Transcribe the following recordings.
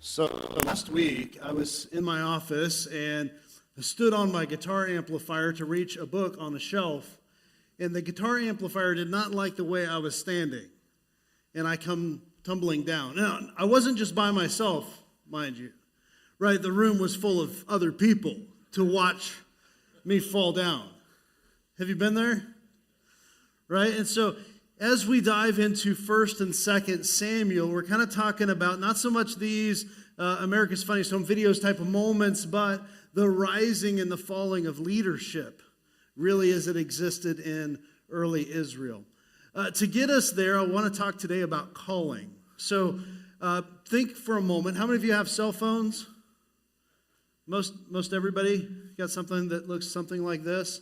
So last week, I was in my office and I stood on my guitar amplifier to reach a book on the shelf, and the guitar amplifier did not like the way I was standing, and I come tumbling down. Now, I wasn't just by myself, mind you, right? The room was full of other people to watch me fall down. Have you been there? Right? And so as we dive into 1st and 2nd Samuel, we're kind of talking about not so much these America's Funniest Home Videos type of moments, but the rising and the falling of leadership, really as it existed in early Israel. To get us there, I want to talk today about calling. So think for a moment, how many of you have cell phones? Most everybody got something that looks something like this?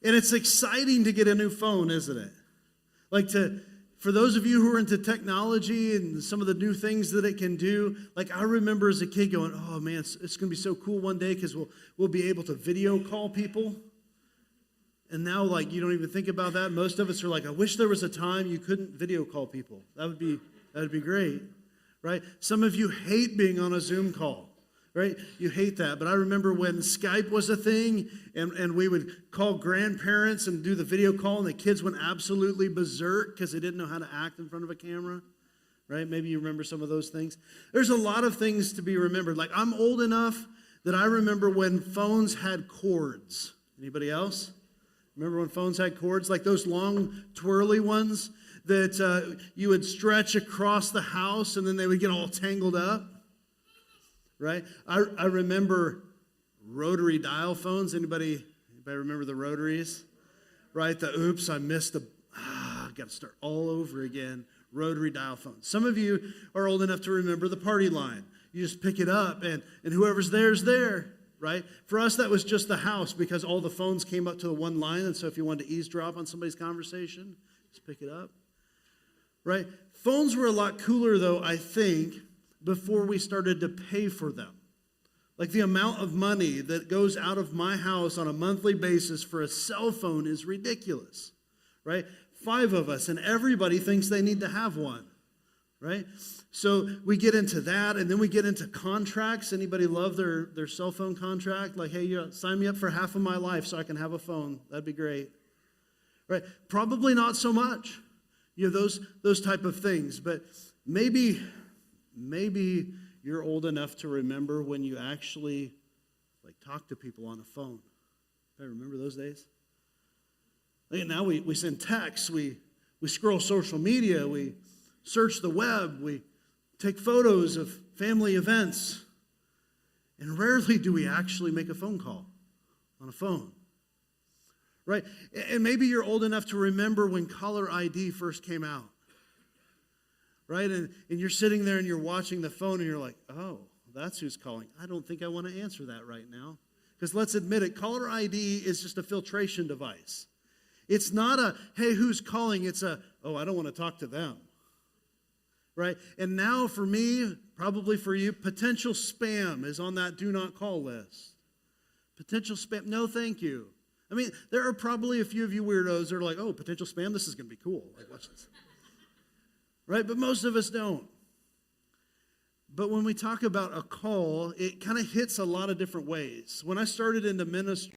And it's exciting to get a new phone, isn't it? For those of you who are into technology and some of the new things that it can do, like I remember as a kid going, oh man, it's going to be so cool one day because we'll be able to video call people. And now like you don't even think about that. Most of us are like, I wish there was a time you couldn't video call people. That would be great, right? Some of you hate being on a Zoom call. Right? You hate that. But I remember when Skype was a thing and we would call grandparents and do the video call and the kids went absolutely berserk because they didn't know how to act in front of a camera. Right? Maybe you remember some of those things. There's a lot of things to be remembered. Like I'm old enough that I remember when phones had cords. Anybody else? Remember when phones had cords? Like those long twirly ones that you would stretch across the house and then they would get all tangled up. Right? I remember rotary dial phones. Anybody remember the rotaries? Right? I missed got to start all over again. Rotary dial phones. Some of you are old enough to remember the party line. You just pick it up and whoever's there is there. Right? For us, that was just the house because all the phones came up to the one line. And so if you wanted to eavesdrop on somebody's conversation, just pick it up. Right? Phones were a lot cooler though, I think, before we started to pay for them. Like the amount of money that goes out of my house on a monthly basis for a cell phone is ridiculous, right? 5 of us and everybody thinks they need to have one, right? So we get into that and then we get into contracts. Anybody love their cell phone contract? Like, hey, sign me up for half of my life so I can have a phone. That'd be great, right? Probably not so much, those type of things, but maybe you're old enough to remember when you actually talk to people on the phone. I remember those days. Now we send texts, we scroll social media, we search the web, we take photos of family events, and rarely do we actually make a phone call on a phone. Right? And maybe you're old enough to remember when caller ID first came out. Right? And you're sitting there and you're watching the phone and you're like, oh, that's who's calling. I don't think I want to answer that right now. Because let's admit it, caller ID is just a filtration device. It's not a, hey, who's calling? It's a, oh, I don't want to talk to them. Right? And now for me, probably for you, potential spam is on that do not call list. Potential spam, no thank you. I mean, there are probably a few of you weirdos that are like, oh, potential spam, this is going to be cool. Like, watch this. Right? But most of us don't. But when we talk about a call, it kind of hits a lot of different ways. When I started into ministry,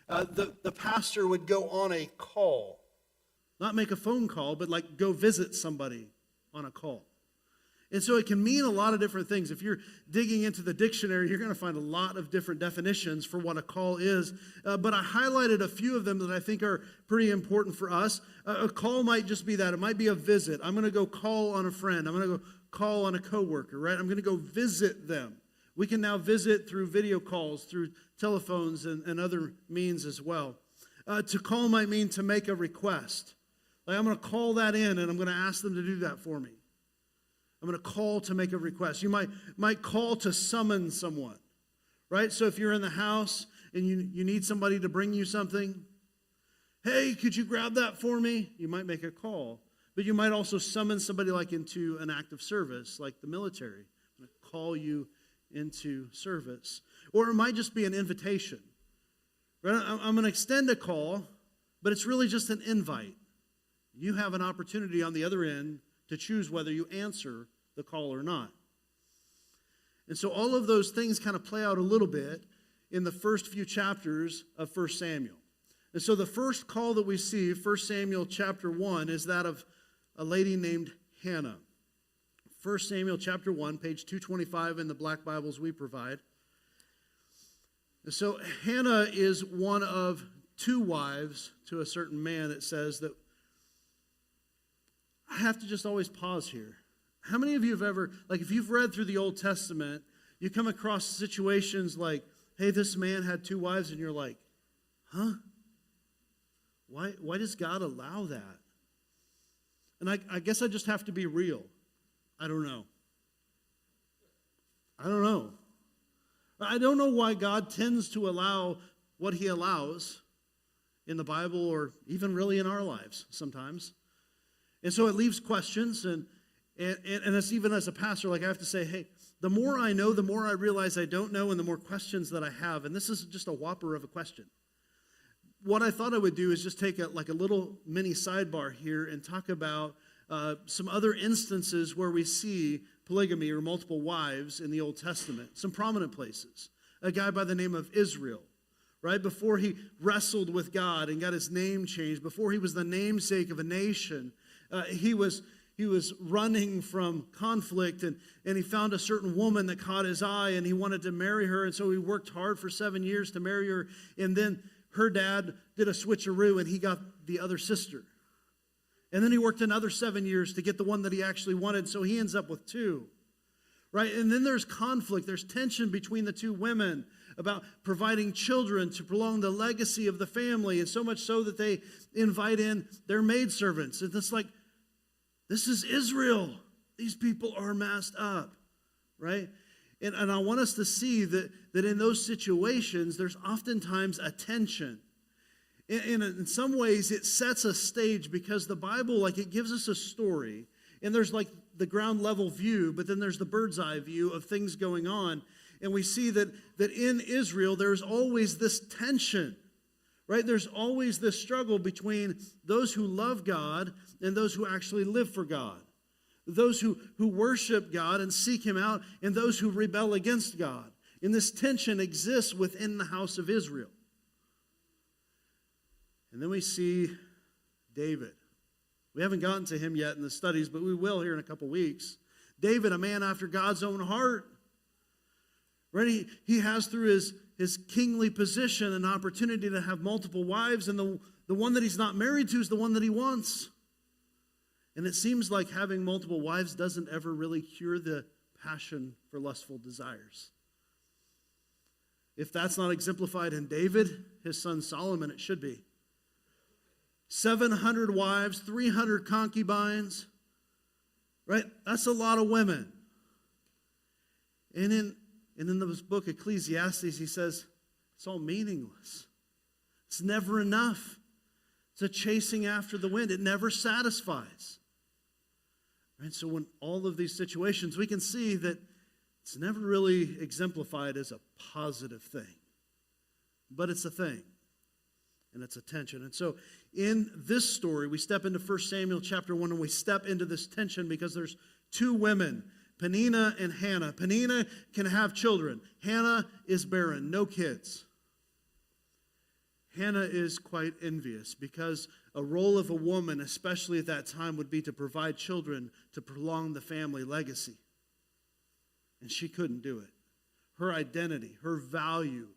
the pastor would go on a call. Not make a phone call, but go visit somebody on a call. And so it can mean a lot of different things. If you're digging into the dictionary, you're going to find a lot of different definitions for what a call is. But I highlighted a few of them that I think are pretty important for us. A call might just be that. It might be a visit. I'm going to go call on a friend. I'm going to go call on a coworker, right? I'm going to go visit them. We can now visit through video calls, through telephones and other means as well. To call might mean to make a request. Like I'm going to call that in and I'm going to ask them to do that for me. I'm going to call to make a request. You might call to summon someone, right? So if you're in the house and you need somebody to bring you something, hey, could you grab that for me? You might make a call. But you might also summon somebody into an act of service, like the military. I'm going to call you into service. Or it might just be an invitation. Right? I'm going to extend a call, but it's really just an invite. You have an opportunity on the other end to choose whether you answer the call or not. And so all of those things kind of play out a little bit in the first few chapters of 1 Samuel. And so the first call that we see, 1 Samuel chapter 1, is that of a lady named Hannah. 1 Samuel chapter 1, page 225 in the black Bibles we provide. And so Hannah is one of two wives to a certain man. It says that, I have to just always pause here. How many of you have ever, like if you've read through the Old Testament, you come across situations like, hey, this man had two wives, and you're like, huh? Why does God allow that? And I guess I just have to be real. I don't know. I don't know why God tends to allow what he allows in the Bible, or even really in our lives sometimes. And so it leaves questions, and it's even as a pastor, like I have to say, hey, the more I know, the more I realize I don't know, and the more questions that I have. And this is just a whopper of a question. What I thought I would do is just take a little mini sidebar here and talk about some other instances where we see polygamy or multiple wives in the Old Testament. Some prominent places. A guy by the name of Israel, right? Before he wrestled with God and got his name changed, before he was the namesake of a nation, he was running from conflict, and he found a certain woman that caught his eye, and he wanted to marry her, and so he worked hard for 7 years to marry her, and then her dad did a switcheroo, and he got the other sister. And then he worked another 7 years to get the one that he actually wanted, so he ends up with two. Right? And then there's conflict, there's tension between the two women about providing children to prolong the legacy of the family, and so much so that they invite in their maidservants. And it's like, this is Israel. These people are messed up, right? And I want us to see that in those situations, there's oftentimes a tension. In some ways, it sets a stage because the Bible, like, it gives us a story. And there's like the ground level view, but then there's the bird's eye view of things going on. And we see that in Israel, there's always this tension, right? There's always this struggle between those who love God and those who actually live for God. Those who worship God and seek him out, and those who rebel against God. And this tension exists within the house of Israel. And then we see David. We haven't gotten to him yet in the studies, but we will here in a couple weeks. David, a man after God's own heart. Right? He has through his kingly position an opportunity to have multiple wives, and the one that he's not married to is the one that he wants. And it seems like having multiple wives doesn't ever really cure the passion for lustful desires. If that's not exemplified in David, his son Solomon, it should be. 700 wives, 300 concubines, right? That's a lot of women. And in this book, Ecclesiastes, he says, it's all meaningless. It's never enough. It's a chasing after the wind. It never satisfies. Right? So when all of these situations, we can see that it's never really exemplified as a positive thing. But it's a thing. And it's a tension. And so in this story, we step into 1 Samuel chapter 1, and we step into this tension because there's two women, Peninnah and Hannah. Peninnah can have children. Hannah is barren, no kids. Hannah is quite envious because a role of a woman, especially at that time, would be to provide children to prolong the family legacy. And she couldn't do it. Her identity, her value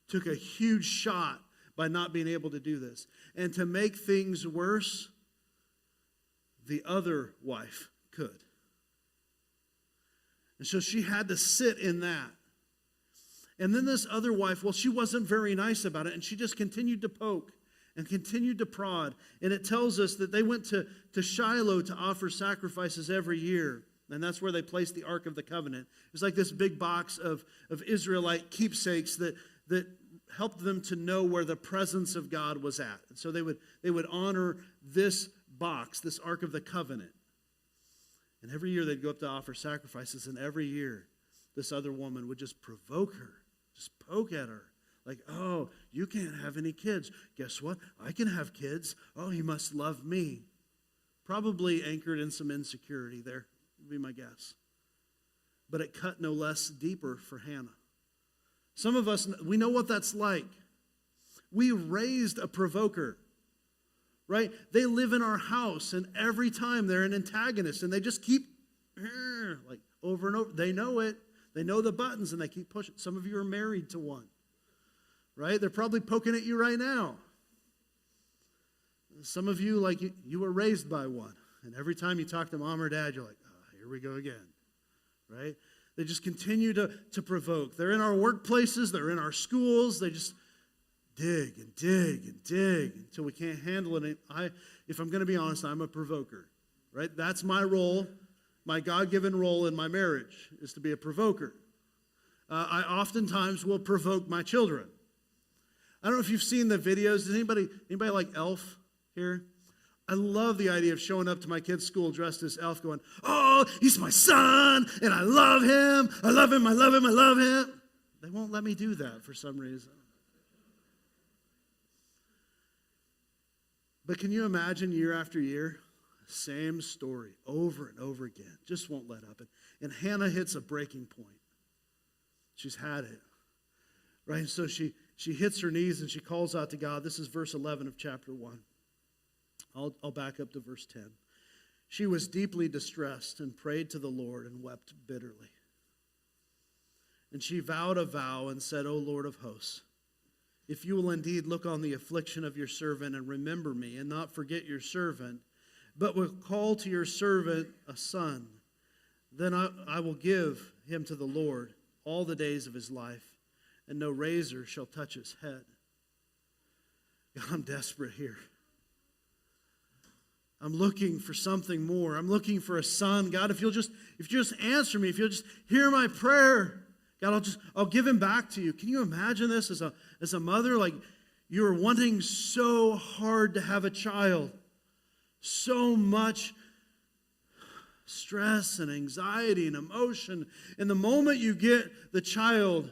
took a huge shot by not being able to do this. And to make things worse, the other wife could. And so she had to sit in that. And then this other wife, well, she wasn't very nice about it, and she just continued to poke and continued to prod. And it tells us that they went to Shiloh to offer sacrifices every year. And that's where they placed the Ark of the Covenant. It was like this big box of Israelite keepsakes that helped them to know where the presence of God was at. And so they would honor this box, this Ark of the Covenant. And every year they'd go up to offer sacrifices, and every year this other woman would just provoke her, just poke at her. Like, oh, you can't have any kids. Guess what? I can have kids. Oh, you must love me. Probably anchored in some insecurity there, would be my guess. but it cut no less deeper for Hannah. Some of us, we know what that's like. We raised a provoker, right? They live in our house, and every time they're an antagonist, and they just keep, like over and over. They know it. They know the buttons, and they keep pushing. Some of you are married to one, right? They're probably poking at you right now. Some of you, like you were raised by one, and every time you talk to mom or dad, you're like, oh, here we go again, right? They just continue to provoke. They're in our workplaces. They're in our schools. They just dig and dig and dig until we can't handle it. If I'm going to be honest, I'm a provoker, right? That's my role. My God-given role in my marriage is to be a provoker. I oftentimes will provoke my children. I don't know if you've seen the videos. Does anybody like Elf here? I love the idea of showing up to my kid's school dressed as Elf going, oh, he's my son, and I love him. I love him, I love him, I love him. They won't let me do that for some reason. But can you imagine year after year, same story over and over again, just won't let up. And Hannah hits a breaking point. She's had it, right? And so she hits her knees and she calls out to God. This is verse 11 of chapter 1. I'll back up to verse 10. She was deeply distressed and prayed to the Lord and wept bitterly. And she vowed a vow and said, O Lord of hosts, if you will indeed look on the affliction of your servant and remember me and not forget your servant, but will call to your servant a son, then I will give him to the Lord all the days of his life, and no razor shall touch his head. God, I'm desperate here. I'm looking for something more. I'm looking for a son. God, if you just answer me, if you'll just hear my prayer, God, I'll give him back to you. Can you imagine this as a mother? Like, you're wanting so hard to have a child. So much stress and anxiety and emotion. And the moment you get the child,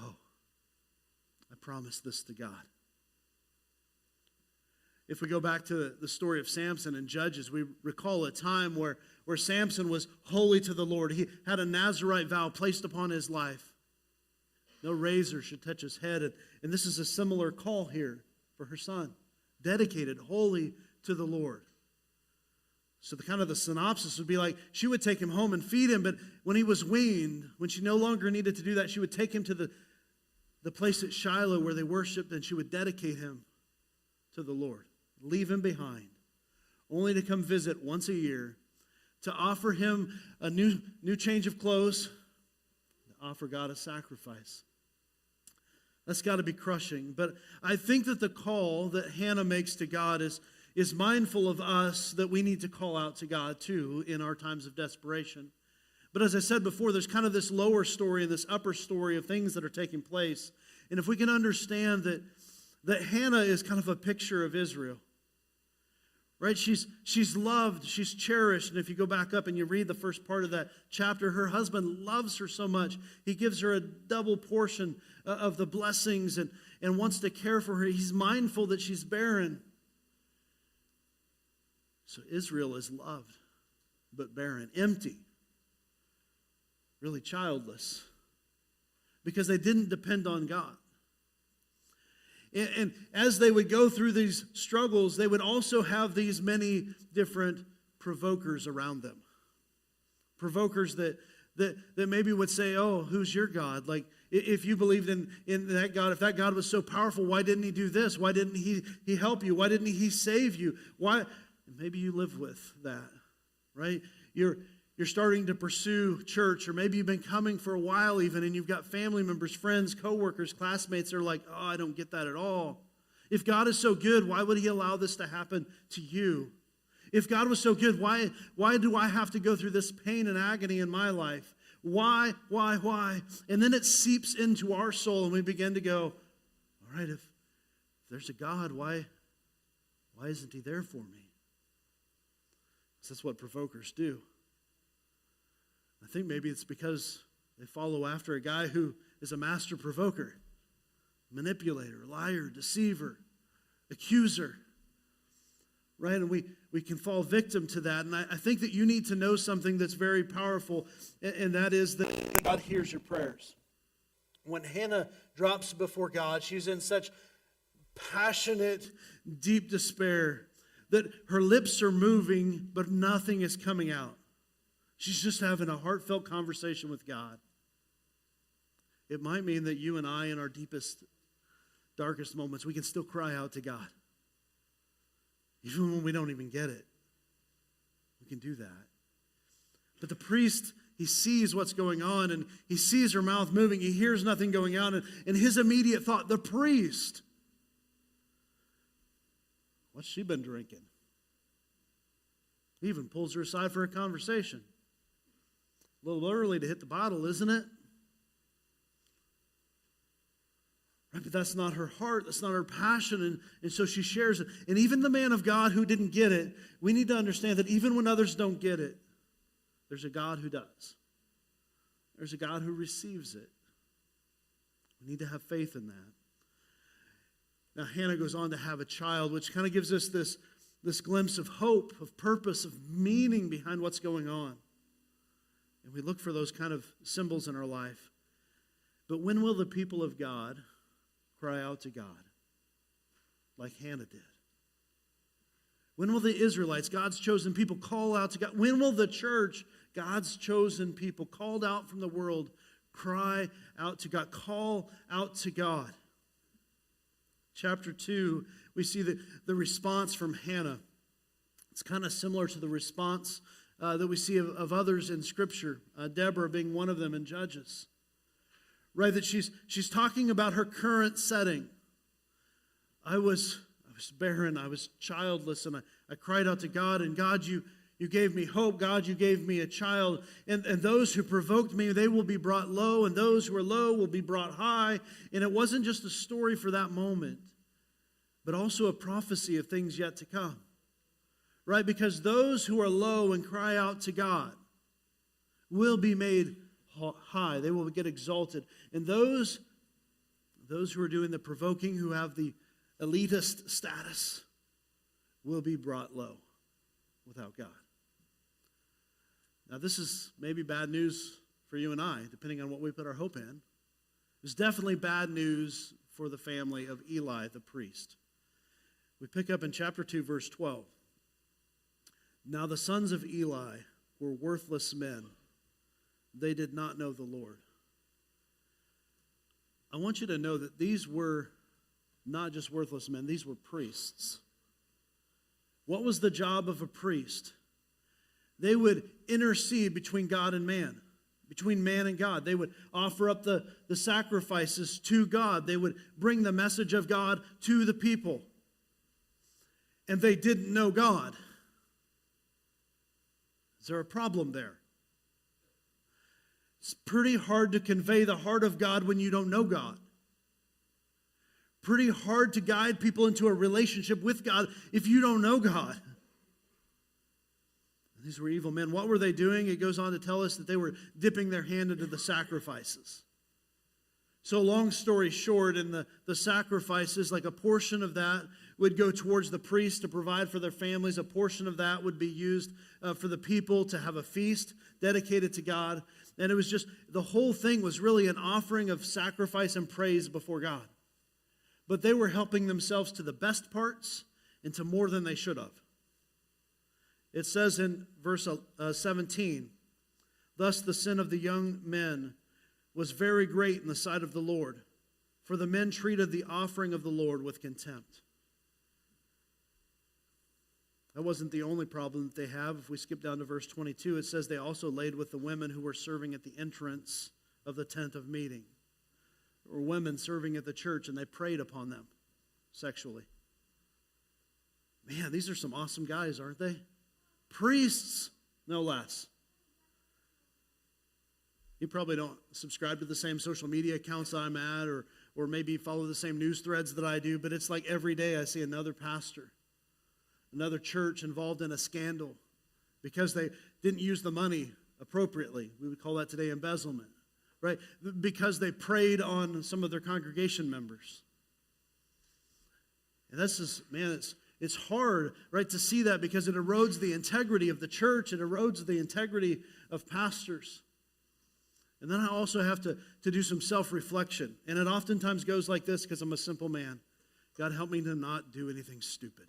oh, I promised this to God. If we go back to the story of Samson and Judges, we recall a time where Samson was holy to the Lord. He had a Nazirite vow placed upon his life. No razor should touch his head. And this is a similar call here for her son. Dedicated, holy to the Lord. So the synopsis would be like, she would take him home and feed him, but when he was weaned, when she no longer needed to do that, she would take him to the place at Shiloh where they worshiped, and she would dedicate him to the Lord. Leave him behind, only to come visit once a year, to offer him a new change of clothes, to offer God a sacrifice. That's got to be crushing. But I think that the call that Hannah makes to God is mindful of us, that we need to call out to God too in our times of desperation. But as I said before, there's kind of this lower story and this upper story of things that are taking place. And if we can understand that Hannah is kind of a picture of Israel. Right? She's loved, she's cherished. And if you go back up and you read the first part of that chapter, her husband loves her so much. He gives her a double portion of the blessings and wants to care for her. He's mindful that she's barren. So Israel is loved, but barren, empty, really childless, because they didn't depend on God. And as they would go through these struggles, they would also have these many different provokers around them. Provokers that maybe would say, oh, who's your God? Like, if you believed in that God, if that God was so powerful, why didn't he do this? Why didn't he help you? Why didn't he save you? Why? Maybe you live with that, right? You're starting to pursue church, or maybe you've been coming for a while even, and you've got family members, friends, coworkers, classmates that are like, oh, I don't get that at all. If God is so good, why would he allow this to happen to you? If God was so good, why do I have to go through this pain and agony in my life? Why? And then it seeps into our soul, and we begin to go, all right, if there's a God, why isn't he there for me? Because that's what provokers do. I think maybe it's because they follow after a guy who is a master provoker, manipulator, liar, deceiver, accuser. right? And we can fall victim to that. And I think that you need to know something that's very powerful, and that is that God hears your prayers. When Hannah drops before God, she's in such passionate, deep despair that her lips are moving, but nothing is coming out. She's just having a heartfelt conversation with God. It might mean that you and I, in our deepest, darkest moments, we can still cry out to God. Even when we don't even get it. We can do that. But the priest, he sees what's going on, and he sees her mouth moving. He hears nothing going on, and his immediate thought, the priest, what's she been drinking? He even pulls her aside for a conversation. A little early to hit the bottle, isn't it? Right, but that's not her heart. That's not her passion. And so she shares it. And even the man of God who didn't get it, we need to understand that even when others don't get it, there's a God who does. There's a God who receives it. We need to have faith in that. Now, Hannah goes on to have a child, which kind of gives us this glimpse of hope, of purpose, of meaning behind what's going on. And we look for those kind of symbols in our life. But when will the people of God cry out to God like Hannah did? When will the Israelites, God's chosen people, call out to God? When will the church, God's chosen people, called out from the world, cry out to God? Call out to God. Chapter 2, we see the response from Hannah. It's kind of similar to the response that we see of others in Scripture, Deborah being one of them in Judges. Right, that she's talking about her current setting. I was barren, I was childless, and I cried out to God, and God, you gave me hope. God, you gave me a child. And those who provoked me, they will be brought low, and those who are low will be brought high. And it wasn't just a story for that moment, but also a prophecy of things yet to come. Right, because those who are low and cry out to God will be made high. They will get exalted. And those who are doing the provoking, who have the elitist status, will be brought low without God. Now, this is maybe bad news for you and I, depending on what we put our hope in. It's definitely bad news for the family of Eli, the priest. We pick up in chapter 2, verse 12. Now the sons of Eli were worthless men. They did not know the Lord. I want you to know that these were not just worthless men, these were priests. What was the job of a priest? They would intercede between God and man, between man and God. They would offer up the sacrifices to God. They would bring the message of God to the people. And they didn't know God. Is there a problem there? It's pretty hard to convey the heart of God when you don't know God. Pretty hard to guide people into a relationship with God if you don't know God. These were evil men. What were they doing? It goes on to tell us that they were dipping their hand into the sacrifices. So long story short, in the sacrifices, like a portion of that would go towards the priest to provide for their families. A portion of that would be used for the people to have a feast dedicated to God. And it was just, the whole thing was really an offering of sacrifice and praise before God. But they were helping themselves to the best parts and to more than they should have. It says in verse 17, thus the sin of the young men was very great in the sight of the Lord, for the men treated the offering of the Lord with contempt. That wasn't the only problem that they have. If we skip down to verse 22, it says they also laid with the women who were serving at the entrance of the tent of meeting. There were women serving at the church, and they preyed upon them sexually. Man, these are some awesome guys, aren't they? Priests, no less. You probably don't subscribe to the same social media accounts I'm at, or maybe follow the same news threads that I do, but it's like every day I see another pastor, another church involved in a scandal because they didn't use the money appropriately. We would call that today embezzlement, right? Because they preyed on some of their congregation members. And this is, man, It's hard, right, to see that because it erodes the integrity of the church. It erodes the integrity of pastors. And then I also have to do some self-reflection. And it oftentimes goes like this because I'm a simple man. God, help me to not do anything stupid.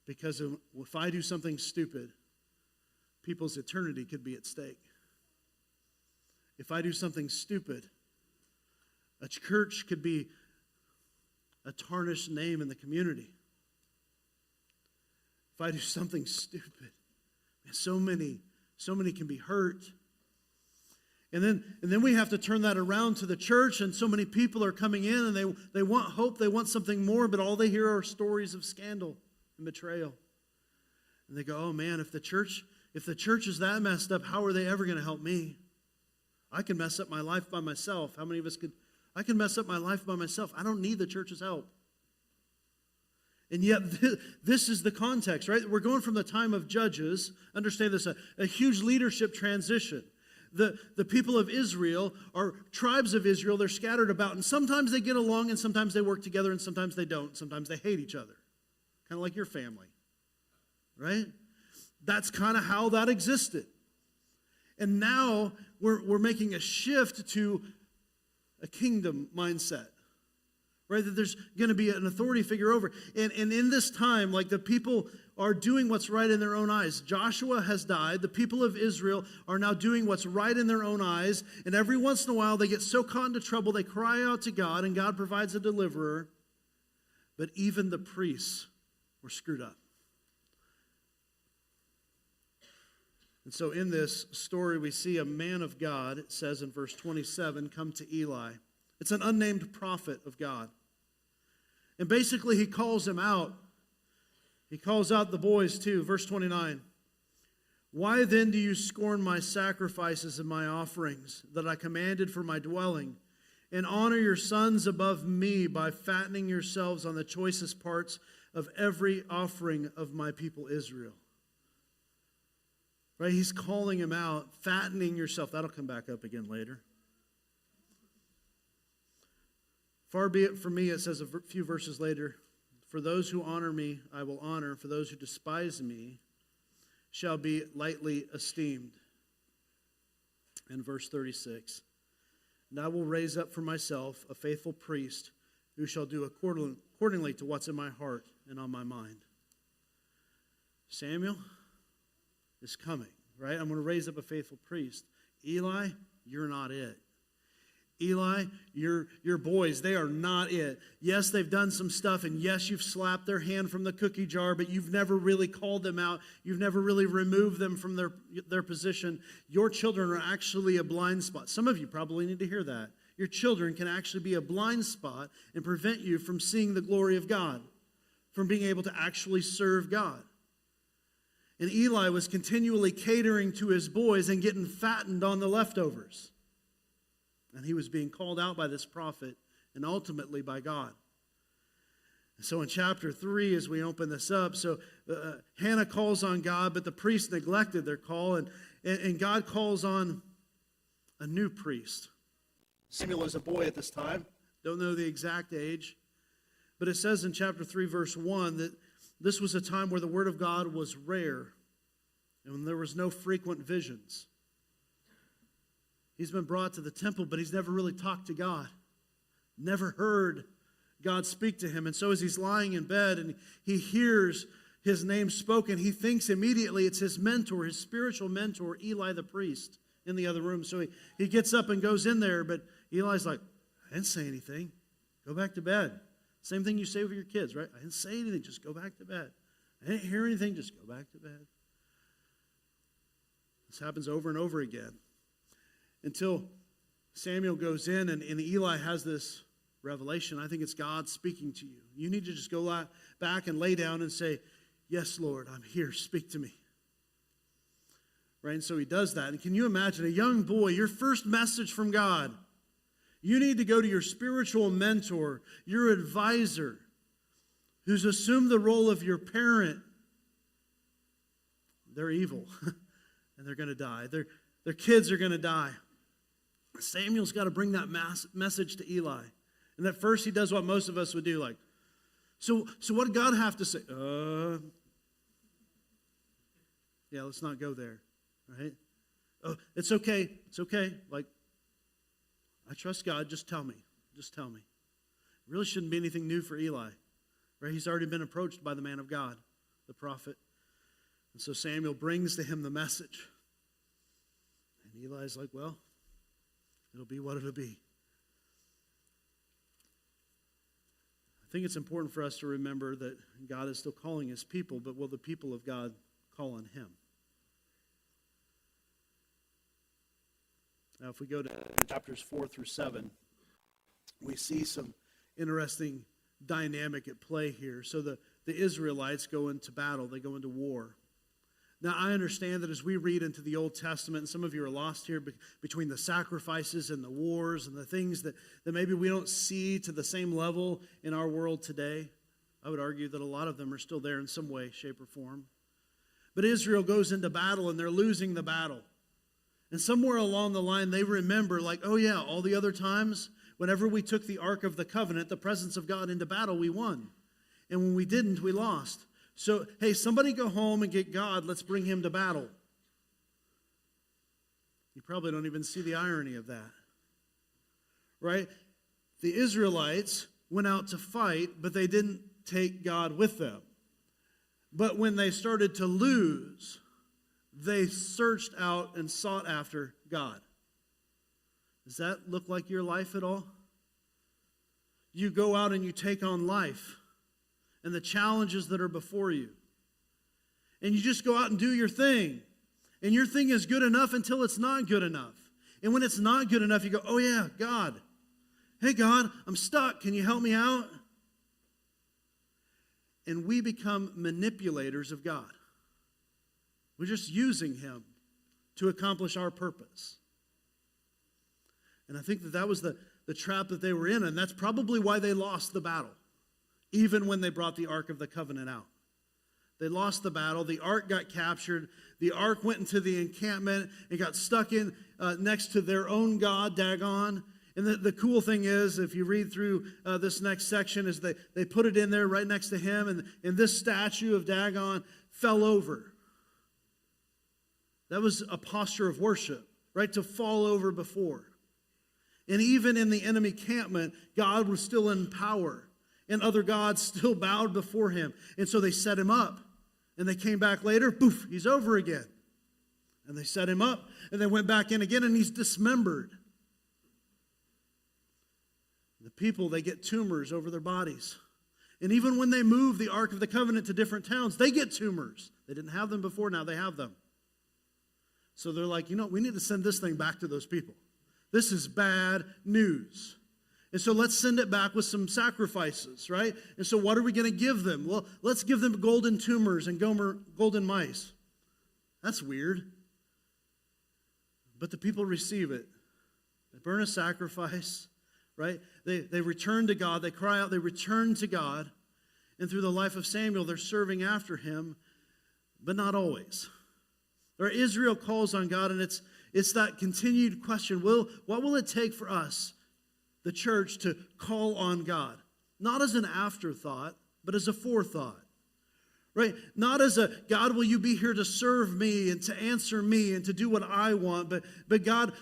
Because if I do something stupid, people's eternity could be at stake. If I do something stupid, a church could be a tarnished name in the community. If I do something stupid, so many can be hurt. And then we have to turn that around to the church, and so many people are coming in and they want hope, they want something more, but all they hear are stories of scandal and betrayal. And they go, oh man, if the church is that messed up, how are they ever going to help me? I can mess up my life by myself. How many of us could? I can mess up my life by myself. I don't need the church's help. And yet, this is the context, right? We're going from the time of Judges. Understand this, a huge leadership transition. The people of Israel are tribes of Israel. They're scattered about, and sometimes they get along, and sometimes they work together, and sometimes they don't. Sometimes they hate each other. Kind of like your family, right? That's kind of how that existed. And now we're making a shift to a kingdom mindset, right? That there's going to be an authority figure over. And in this time, like the people are doing what's right in their own eyes. Joshua has died. The people of Israel are now doing what's right in their own eyes. And every once in a while, they get so caught into trouble, they cry out to God, and God provides a deliverer. But even the priests were screwed up. And so in this story, we see a man of God, it says in verse 27, come to Eli. It's an unnamed prophet of God. And basically he calls him out. He calls out the boys too. Verse 29. Why then do you scorn my sacrifices and my offerings that I commanded for my dwelling, and honor your sons above me by fattening yourselves on the choicest parts of every offering of my people Israel? Right? He's calling him out, fattening yourself. That'll come back up again later. Far be it from me, it says a few verses later, for those who honor me, I will honor. For those who despise me shall be lightly esteemed. And verse 36, and I will raise up for myself a faithful priest who shall do accordingly to what's in my heart and on my mind. Samuel is coming, right? I'm going to raise up a faithful priest. Eli, you're not it. Eli, your boys, they are not it. Yes, they've done some stuff, and yes, you've slapped their hand from the cookie jar, but you've never really called them out. You've never really removed them from their position. Your children are actually a blind spot. Some of you probably need to hear that. Your children can actually be a blind spot and prevent you from seeing the glory of God, from being able to actually serve God. And Eli was continually catering to his boys and getting fattened on the leftovers. And he was being called out by this prophet and ultimately by God. And so in chapter 3, as we open this up, Hannah calls on God, but the priests neglected their call, and God calls on a new priest. Samuel was a boy at this time. Don't know the exact age. But it says in chapter 3, verse 1, that this was a time where the word of God was rare and when there was no frequent visions. He's been brought to the temple, but he's never really talked to God. Never heard God speak to him. And so as he's lying in bed and he hears his name spoken, he thinks immediately it's his mentor, his spiritual mentor, Eli the priest, in the other room. So he gets up and goes in there, but Eli's like, I didn't say anything. Go back to bed. Same thing you say with your kids, right? I didn't say anything, just go back to bed. I didn't hear anything, just go back to bed. This happens over and over again until Samuel goes in and Eli has this revelation. I think it's God speaking to you. You need to just go back and lay down and say, yes, Lord, I'm here, speak to me. Right, and so he does that. And can you imagine a young boy, your first message from God? You need to go to your spiritual mentor, your advisor, who's assumed the role of your parent. They're evil, and they're going to die. Their kids are going to die. Samuel's got to bring that message to Eli. And at first he does what most of us would do, like, so what did God have to say? Yeah, let's not go there, right? Oh, it's okay. It's okay. Like, I trust God. Just tell me. Just tell me. It really shouldn't be anything new for Eli, right? He's already been approached by the man of God, the prophet. And so Samuel brings to him the message. And Eli's like, well, it'll be what it'll be. I think it's important for us to remember that God is still calling his people, but will the people of God call on him? Now, if we go to chapters 4 through 7, we see some interesting dynamic at play here. So the Israelites go into battle. They go into war. Now, I understand that as we read into the Old Testament, and some of you are lost here between the sacrifices and the wars and the things that maybe we don't see to the same level in our world today. I would argue that a lot of them are still there in some way, shape, or form. But Israel goes into battle, and they're losing the battle. And somewhere along the line, they remember, like, oh yeah, all the other times, whenever we took the Ark of the Covenant, the presence of God, into battle, we won. And when we didn't, we lost. So, hey, somebody go home and get God. Let's bring him to battle. You probably don't even see the irony of that. Right? The Israelites went out to fight, but they didn't take God with them. But when they started to lose, they searched out and sought after God. Does that look like your life at all? You go out and you take on life and the challenges that are before you. And you just go out and do your thing. And your thing is good enough until it's not good enough. And when it's not good enough, you go, oh yeah, God. Hey God, I'm stuck. Can you help me out? And we become manipulators of God. We're just using him to accomplish our purpose. And I think that was the trap that they were in, and that's probably why they lost the battle, even when they brought the Ark of the Covenant out. They lost the battle. The Ark got captured. The Ark went into the encampment and got stuck in next to their own god, Dagon. And the cool thing is, if you read through this next section, is they put it in there right next to him, and this statue of Dagon fell over. That was a posture of worship, right? To fall over before. And even in the enemy encampment, God was still in power. And other gods still bowed before him. And so they set him up. And they came back later, poof, he's over again. And they set him up. And they went back in again, and he's dismembered. The people, they get tumors over their bodies. And even when they move the Ark of the Covenant to different towns, they get tumors. They didn't have them before, now they have them. So they're like, we need to send this thing back to those people. This is bad news. And so let's send it back with some sacrifices, right? And so what are we going to give them? Well, let's give them golden tumors and golden mice. That's weird. But the people receive it. They burn a sacrifice, right? They return to God. They cry out. They return to God. And through the life of Samuel, they're serving after him, but not always. Or Israel calls on God, and it's that continued question, what will it take for us, the church, to call on God? Not as an afterthought, but as a forethought. Right? Not as a, God, will you be here to serve me and to answer me and to do what I want, but God,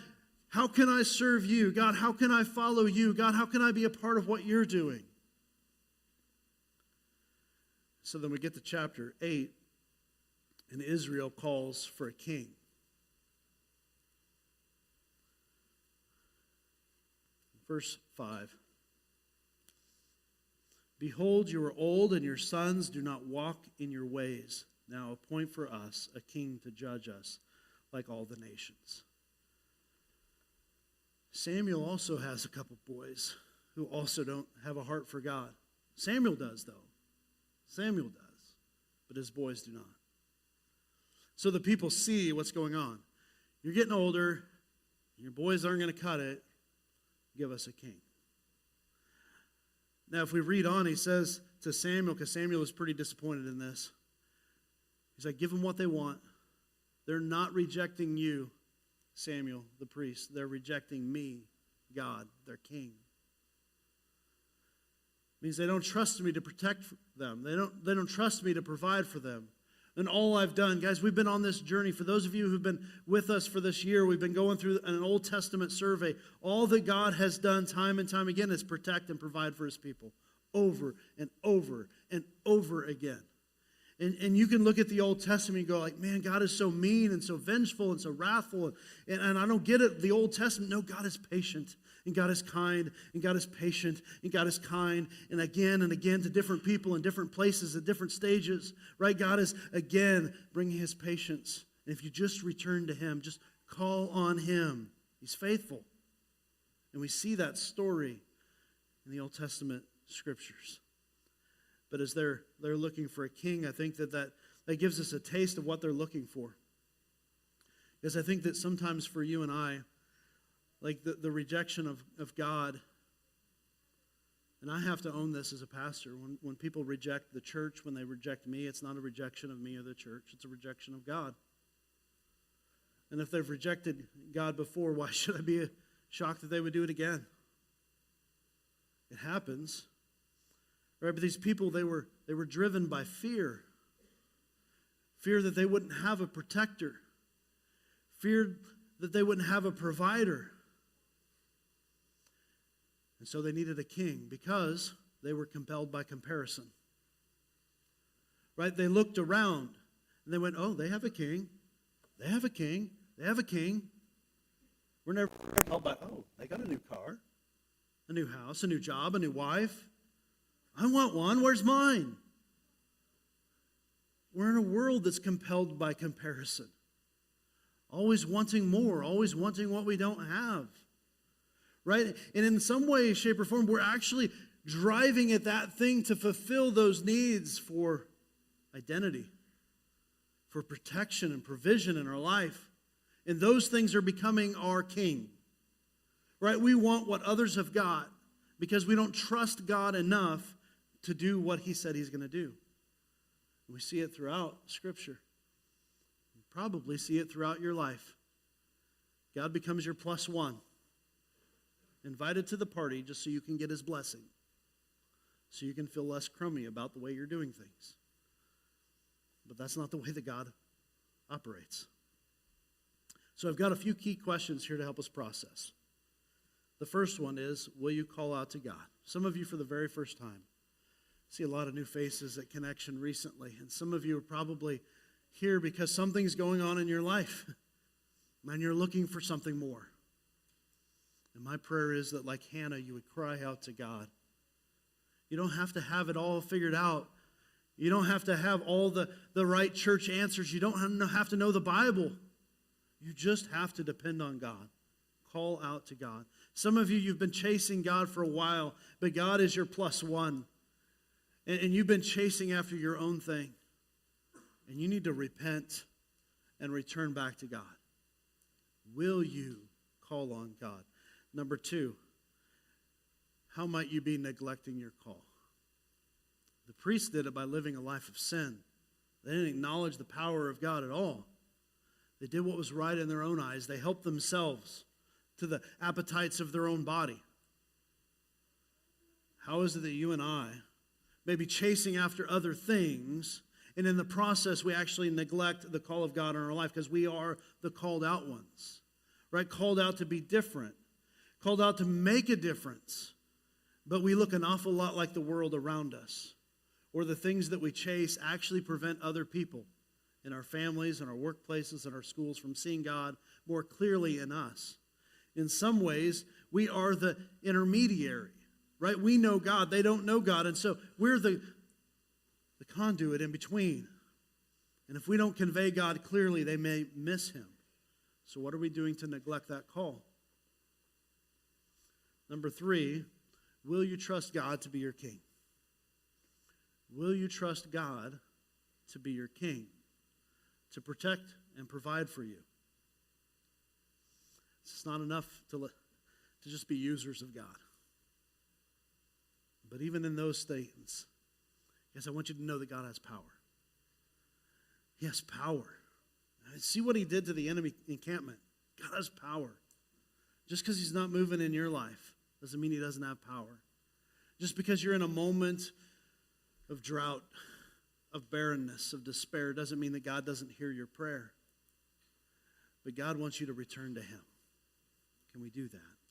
how can I serve you? God, how can I follow you? God, how can I be a part of what you're doing? So then we get to chapter 8. And Israel calls for a king. Verse 5. Behold, you are old, and your sons do not walk in your ways. Now appoint for us a king to judge us like all the nations. Samuel also has a couple boys who also don't have a heart for God. Samuel does, though. Samuel does. But his boys do not. So the people see what's going on. You're getting older. Your boys aren't going to cut it. Give us a king. Now, if we read on, he says to Samuel, because Samuel is pretty disappointed in this. He's like, give them what they want. They're not rejecting you, Samuel, the priest. They're rejecting me, God, their king. means they don't trust me to protect them. They don't trust me to provide for them. And all I've done, guys, we've been on this journey. For those of you who've been with us for this year, we've been going through an Old Testament survey. All that God has done time and time again is protect and provide for his people over and over and over again. And you can look at the Old Testament and go like, man, God is so mean and so vengeful and so wrathful. And I don't get it. The Old Testament, no, God is patient. And God is kind. And God is patient. And God is kind. And again to different people in different places at different stages. Right? God is, again, bringing his patience. And if you just return to him, just call on him. He's faithful. And we see that story in the Old Testament scriptures. But as they're looking for a king, I think that gives us a taste of what they're looking for. Because I think that sometimes for you and I, like the rejection of God, and I have to own this as a pastor, when people reject the church, when they reject me, it's not a rejection of me or the church, it's a rejection of God. And if they've rejected God before, why should I be shocked that they would do it again? It happens. Right, but these people, they were driven by fear. Fear that they wouldn't have a protector. Fear that they wouldn't have a provider. And so they needed a king because they were compelled by comparison. Right? They looked around and they went, oh, they have a king. They have a king. They have a king. We're never compelled by, oh, they got a new car, a new house, a new job, a new wife. I want one. Where's mine? We're in a world that's compelled by comparison. Always wanting more. Always wanting what we don't have. Right? And in some way, shape, or form, we're actually driving at that thing to fulfill those needs for identity, for protection and provision in our life. And those things are becoming our king. Right? We want what others have got because we don't trust God enough to do what he said he's going to do. We see it throughout Scripture. You probably see it throughout your life. God becomes your plus one. Invited to the party just so you can get his blessing. So you can feel less crummy about the way you're doing things. But that's not the way that God operates. So I've got a few key questions here to help us process. The first one is, will you call out to God? Some of you for the very first time. See a lot of new faces at Connection recently, and some of you are probably here because something's going on in your life, and you're looking for something more. And my prayer is that, like Hannah, you would cry out to God. You don't have to have it all figured out. You don't have to have all the right church answers. You don't have to know the Bible. You just have to depend on God. Call out to God. Some of you, you've been chasing God for a while, but God is your plus one. And you've been chasing after your own thing. And you need to repent and return back to God. Will you call on God? Number two, how might you be neglecting your call? The priests did it by living a life of sin. They didn't acknowledge the power of God at all. They did what was right in their own eyes. They helped themselves to the appetites of their own body. How is it that you and I may be chasing after other things, and in the process we actually neglect the call of God in our life because we are the called out ones, right? Called out to be different, called out to make a difference, but we look an awful lot like the world around us, or the things that we chase actually prevent other people in our families, in our workplaces, in our schools from seeing God more clearly in us. In some ways, we are the intermediary. Right? We know God. They don't know God. And so we're the conduit in between. And if we don't convey God clearly, they may miss him. So what are we doing to neglect that call? Number three, will you trust God to be your king? Will you trust God to be your king? To protect and provide for you? It's not enough to just be users of God. But even in those statements, yes, I want you to know that God has power. He has power. See what he did to the enemy encampment. God has power. Just because he's not moving in your life doesn't mean he doesn't have power. Just because you're in a moment of drought, of barrenness, of despair, doesn't mean that God doesn't hear your prayer. But God wants you to return to Him. Can we do that?